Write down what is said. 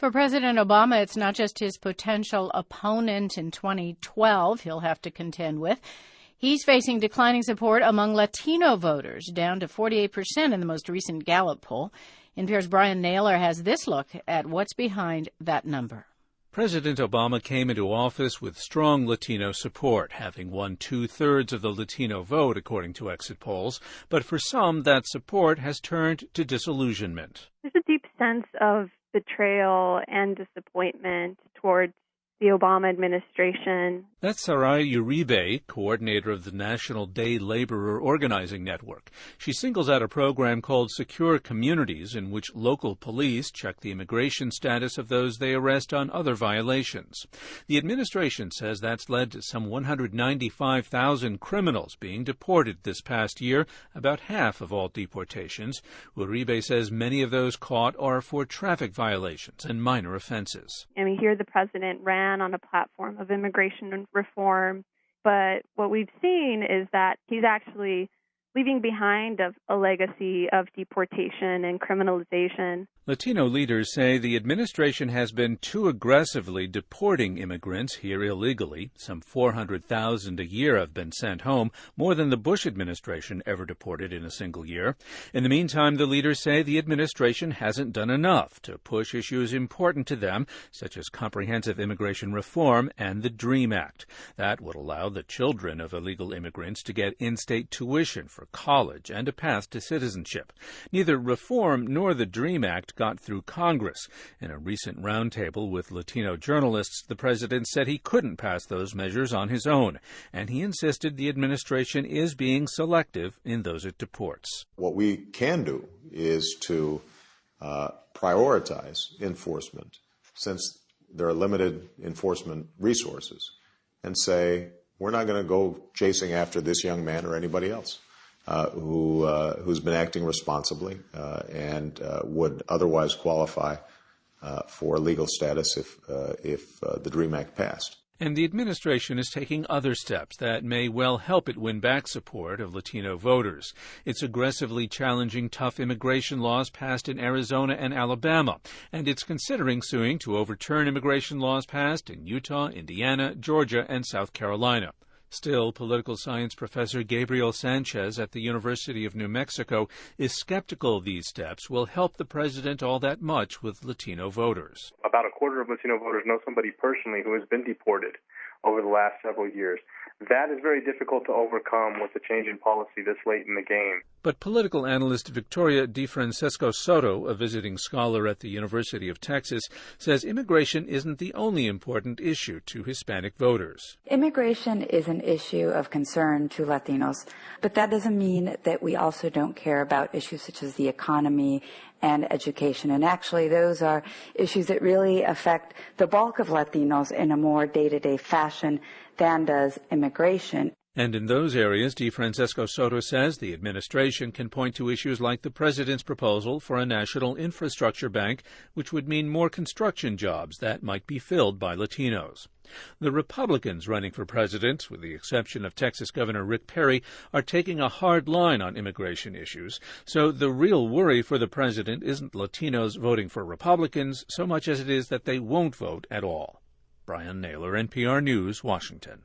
For President Obama, it's not just his potential opponent in 2012 he'll have to contend with. He's facing declining support among Latino voters, down to 48% in the most recent Gallup poll. NPR's Brian Naylor has this look at what's behind that number. President Obama came into office with strong Latino support, having won 2/3 of the Latino vote, according to exit polls. But for some, that support has turned to disillusionment. There's a deep sense of betrayal and disappointment towards the Obama administration. That's Sarai Uribe, coordinator of the National Day Laborer Organizing Network. She singles out a program called Secure Communities, in which local police check the immigration status of those they arrest on other violations. The administration says that's led to some 195,000 criminals being deported this past year, about half of all deportations. Uribe says many of those caught are for traffic violations and minor offenses. I mean, here the president ran on a platform of immigration reform, but what we've seen is that he's actually leaving behind a legacy of deportation and criminalization. Latino leaders say the administration has been too aggressively deporting immigrants here illegally. Some 400,000 a year have been sent home, more than the Bush administration ever deported in a single year. In the meantime, the leaders say the administration hasn't done enough to push issues important to them, such as comprehensive immigration reform and the DREAM Act. That would allow the children of illegal immigrants to get in-state tuition for college and a path to citizenship. Neither reform nor the DREAM Act got through Congress. In a recent roundtable with Latino journalists, the president said he couldn't pass those measures on his own, and he insisted the administration is being selective in those it deports. What we can do is to prioritize enforcement, since there are limited enforcement resources, and say, we're not going to go chasing after this young man or anybody else who's been acting responsibly and would otherwise qualify for legal status if the DREAM Act passed. And the administration is taking other steps that may well help it win back support of Latino voters. It's aggressively challenging tough immigration laws passed in Arizona and Alabama, and it's considering suing to overturn immigration laws passed in Utah, Indiana, Georgia, and South Carolina. Still, political science professor Gabriel Sanchez at the University of New Mexico is skeptical these steps will help the president all that much with Latino voters. About a quarter of Latino voters know somebody personally who has been deported over the last several years. That is very difficult to overcome with the change in policy this late in the game. But political analyst Victoria DeFrancesco Soto, a visiting scholar at the University of Texas, says immigration isn't the only important issue to Hispanic voters. Immigration is an issue of concern to Latinos, but that doesn't mean that we also don't care about issues such as the economy and education. And actually, those are issues that really affect the bulk of Latinos in a more day-to-day fashion than does immigration. And in those areas, DeFrancesco Soto says the administration can point to issues like the president's proposal for a national infrastructure bank, which would mean more construction jobs that might be filled by Latinos. The Republicans running for president, with the exception of Texas Governor Rick Perry, are taking a hard line on immigration issues. So the real worry for the president isn't Latinos voting for Republicans so much as it is that they won't vote at all. Brian Naylor, NPR News, Washington.